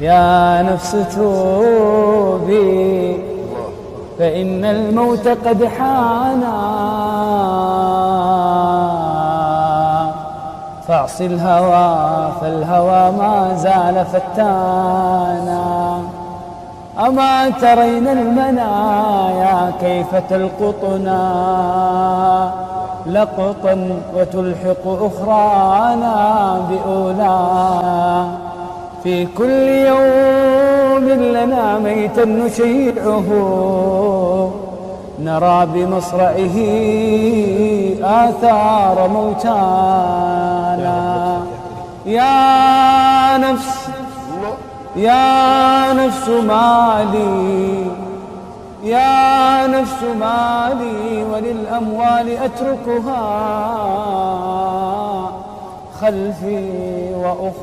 يا نفس توبي فإن الموت قد حانا، فاعص الهوى فالهوى ما زال فتانا. أما ترين المنايا كيف تلقطنا لقطا وتلحق أخرانا بأولانا. في كل يوم لنا ميتا نشيعه، نرى بمصرعه آثار موتانا. يا نفس مالي، يا نفس مالي، وللأموال أتركها خلفي وأخرج